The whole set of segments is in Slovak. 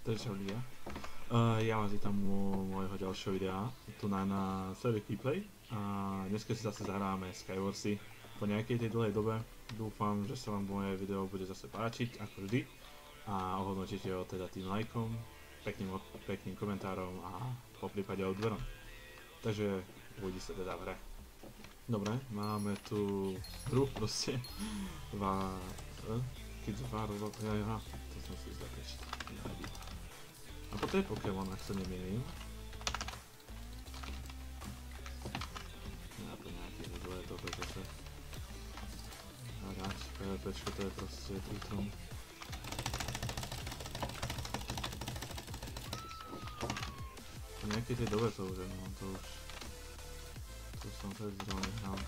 Takže čau ľudia. Ja vás vítam u môjho ďalšieho videa, tu na serveri Keyplay. A dneska si zase zahráme Skywarsy po nejakej tej dlhej dobe. Dúfam, že sa vám moje video bude zase páčiť, ako vždy. A ohodnotíte ho teda tým lajkom, pekným komentárom a po prípade odberom. Takže uvidí sa teda v hre. Dobre, máme tu hru proste. Kids of War, to som si zaprečil. A toto je Pokémon, ak sa nemýlim. Ja to nejaký zle dobre zase. Hráč, PvPčko, to je proste Tritron. Po nejakej tej dobe to už je, no to už... To som fakt zrovna nehral.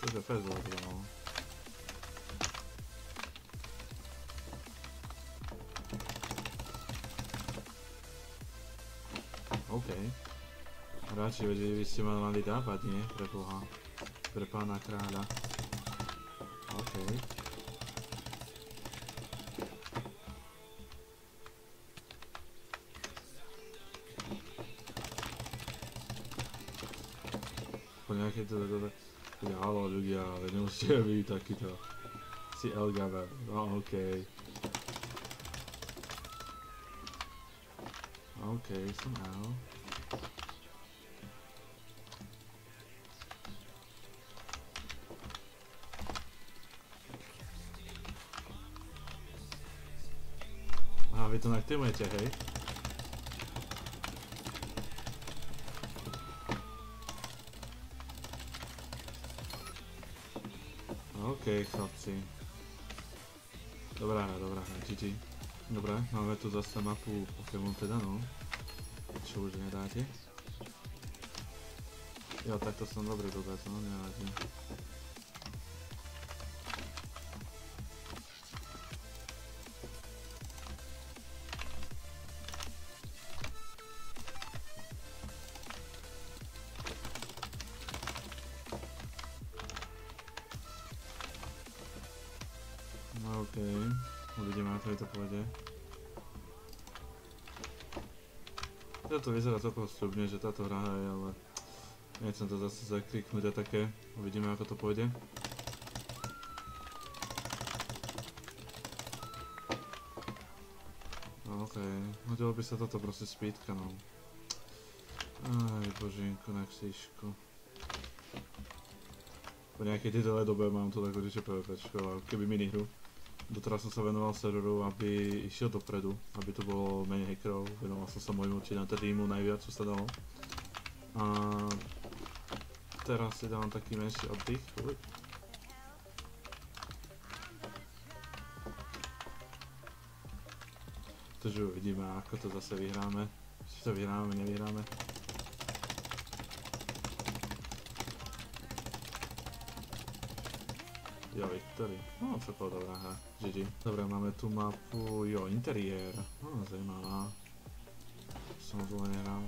To je fakt zle teda, no. OK. Hráči, veď vy ste ma mali dávať, nie? Pre Boha. Pre pána kráľa. OK. Po nejakej teda dobe... Halo ľudia, ale nemusíte byť takýto... Si LGB, no OK. OK, somehow. Aha, vy to naktimujete, hej? OK, chlapci. Dobrá hra, GG. Dobre, máme tu zase mapu Pokémon teda, no. Čo už nedáte. Jo, takto som dobrý vôbec, no, nevadí. No OK, uvidíme, ako to pôjde. To vyzerá celkom sľubne, že táto hra je, ale nechcem to zase zakliknúť a také. Uvidíme, ako to pôjde. No OK, hodilo by sa toto proste speedka, no. Aj božínko, na ksíšku. Po nejakej tejto dobe mám tu takú čiže PvPčko, ale keby minihru. Doteraz som sa venoval serveru, aby išiel dopredu, aby tu bolo menej hackerov, venoval som sa môjmu týmu najviac, čo sa dalo. A teraz si dávam taký menší oddych. Takže uvidíme, ako to zase vyhráme. Či to vyhráme, nevyhráme. Jo, Victory. No, celkovo dobrá hra. GG. Dobre, máme tu mapu, jo, interiér. No, zajímavá. Som dlho nehral.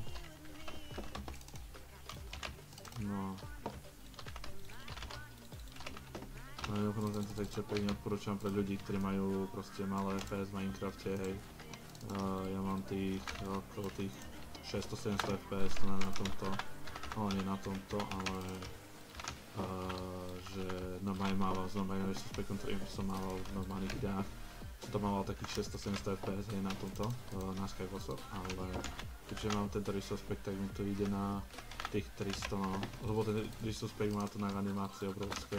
No. No, mimochodom tento texture pack neodporúčam pre ľudí, ktorí majú proste malé FPS v Minecrafte, hej. Ja mám tých, okolo tých 600-700 FPS na tomto. Ale nie na tomto, ale... že normálne mával s normálnym retrospektom, ktorým som mával v normálnych videách. Som to mával takých 600-700 FPS aj na tomto, na Skywarsoch, ale keďže mám tento retrospekt, tak mi to ide na tých 300, no. Lebo ten retrospekt má tu na animácie obrovské.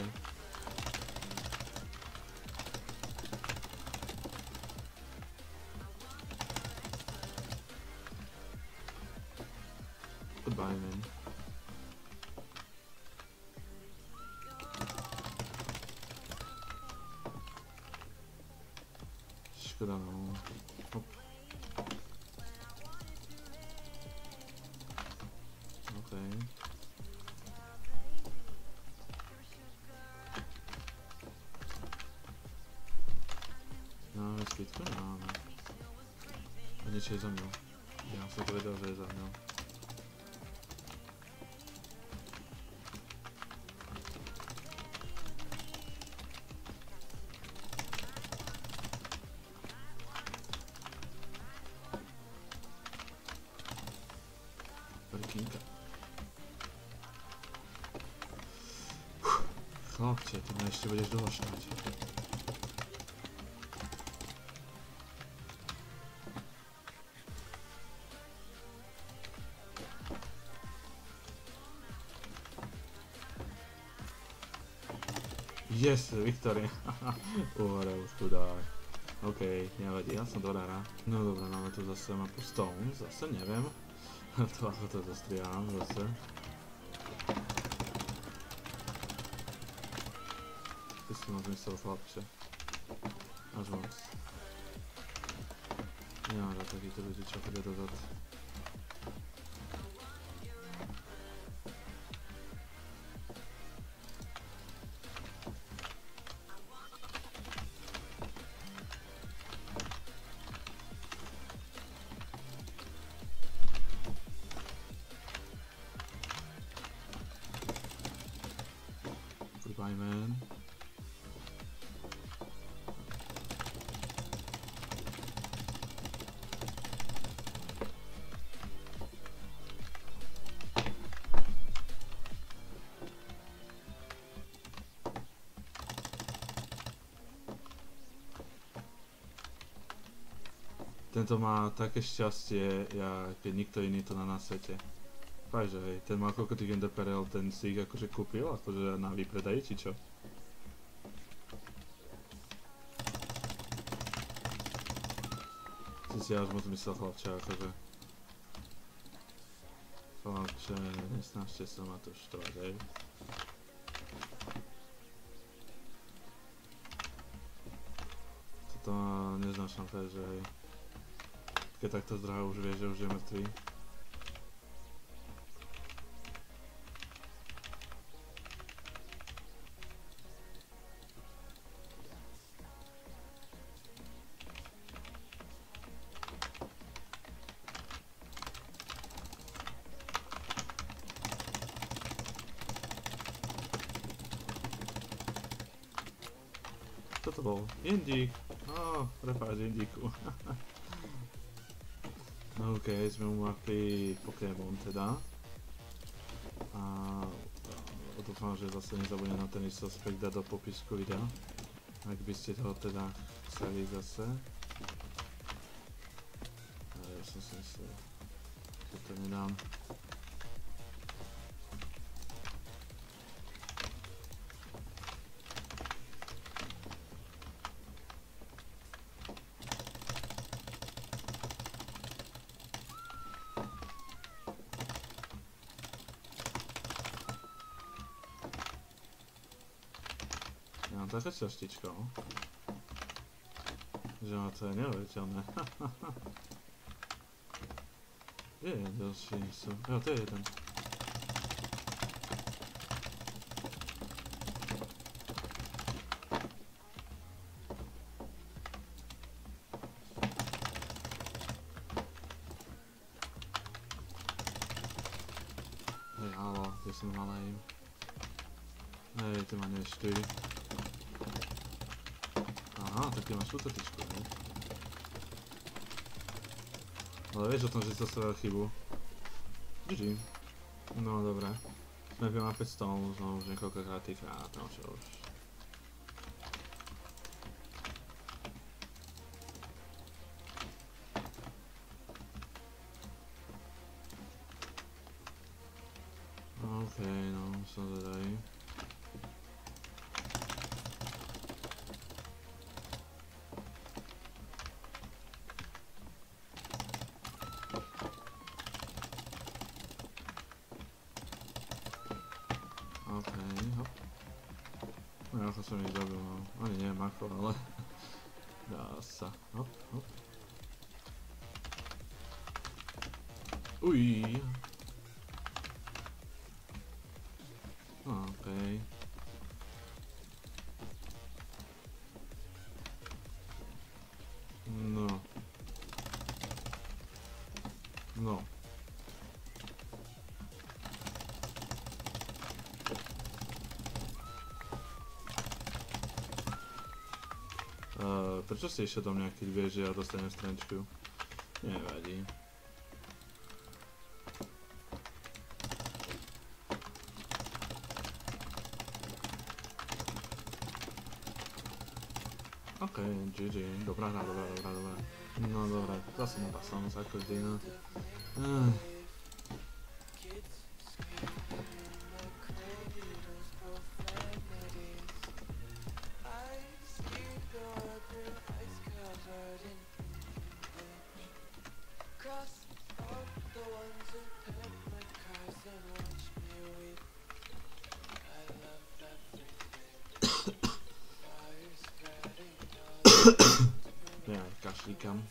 Goodbye, man. Škoda, no. Hop. OK. Máme splitku? Máme. A niečo je za mnou. Ja som to vedel, že je za mnou. Chlapče, ty ma ešte budeš dlho štať. Yes, Viktoria. Uhorel chudák. OK, nevadí, ja som dobrá hra. No dobré, máme tu zase mapu Stone, zase neviem. To ako to zastriám zase. Ty si ma zmysel, chlapče. Až moc. Nemám rád takýto ľudí, čo chodia dozad. Goodbye, man. Tento má také šťastie, keď nikto iný to na svete. Fakt, že hej, ten má koľko tých enderpearl, ten si ich akože kúpil, akože na výpredaji, či čo? Si až moc myslel, chlapče, akože. Chlapče, nesnažte sa ma to štvať, hej. Toto neznášam fakt, že hej. Keď takto zdrhá už vie, že už je mŕtvý. Čo to bol? Indík! Prepáč, Indíku. OK, sme u mapy Pokémon teda. A dúfam, že zase nezabudnem na ten istý aspekt dať do popisku videa. Ak by ste toho teda chceli zase. Ja som si myslel, že to nedám. Ja mám také čaštičko, že ma to je neuveriteľné. Kde je ďalší sú? Jo, to je jeden. Hej, halo, kde som malej? Hej, ty ma neštví. Aha, tak ty máš túto tyčku, hej? Ale vieš o tom, že si zastavil chybu. GG. No dobré. Sme v mape Stone, znovu už niekoľkokrát týkrát, no čo už. OK, no, som zvedavý. OK, hop. No ja som ich zabil, no. Ani neviem ako, ale dá sa. Hop, hop. Uj. OK. No. No. Prečo si išiel do mňa, keď vieš, že ja dostanem strančku? Nevadí. OK, GG, dobrá hra, dobrá. No dobré, zase ma pasal ako vždy, no. Ja, kašlíkam.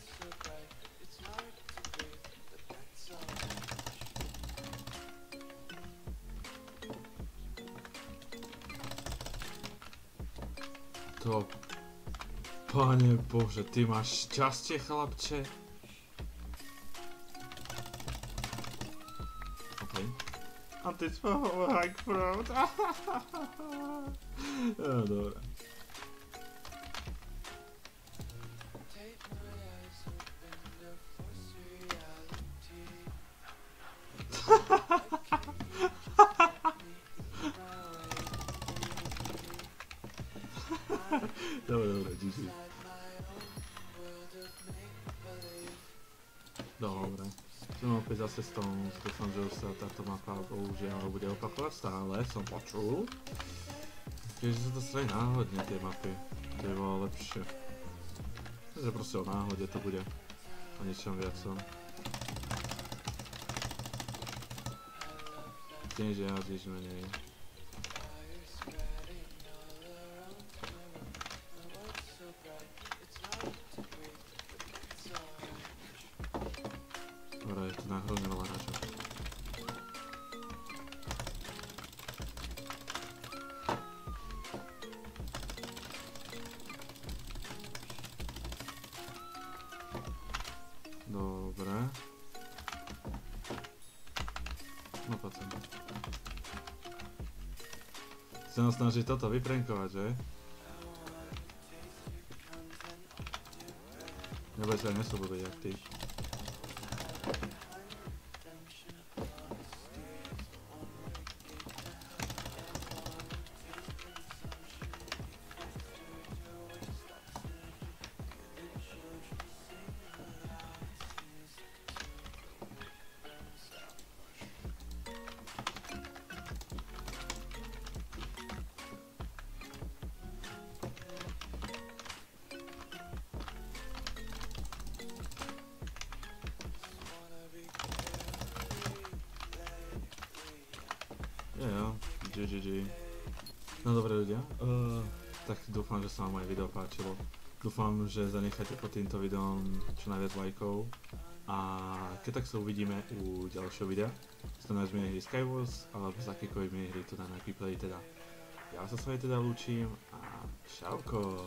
To... Pane Bože, ty máš šťastie, chlapče. OK. A ty svojho hack fraud. No, dobré. Dobre, GG. Dobre. Som opäť zase s tom, dúfam, že už sa táto mapa bohužiaľ bude opakovať stále, som počul. Keďže sa to stane náhodne tie mapy, to by bolo lepšie. Takže proste o náhode to bude, o ničom viacom. Tým, že ja nič menej. Dobre, je tu hrozne veľa hráčov. Dobre. No poď sem. Chcem ho snažiť toto vyprenkovať, že? Neboj sa, nesloboduj jak ty. Jo, GG. No dobré ľudia, tak dúfam, že sa vám moje video páčilo. Dúfam, že zanecháte pod týmto videom čo najviac lajkov. A keď tak sa uvidíme u ďalšieho videa, z toho náš minihry Skywars, alebo z akékoľvek minihry tu na Replay teda. Ja sa s vami teda lúčim a čauko.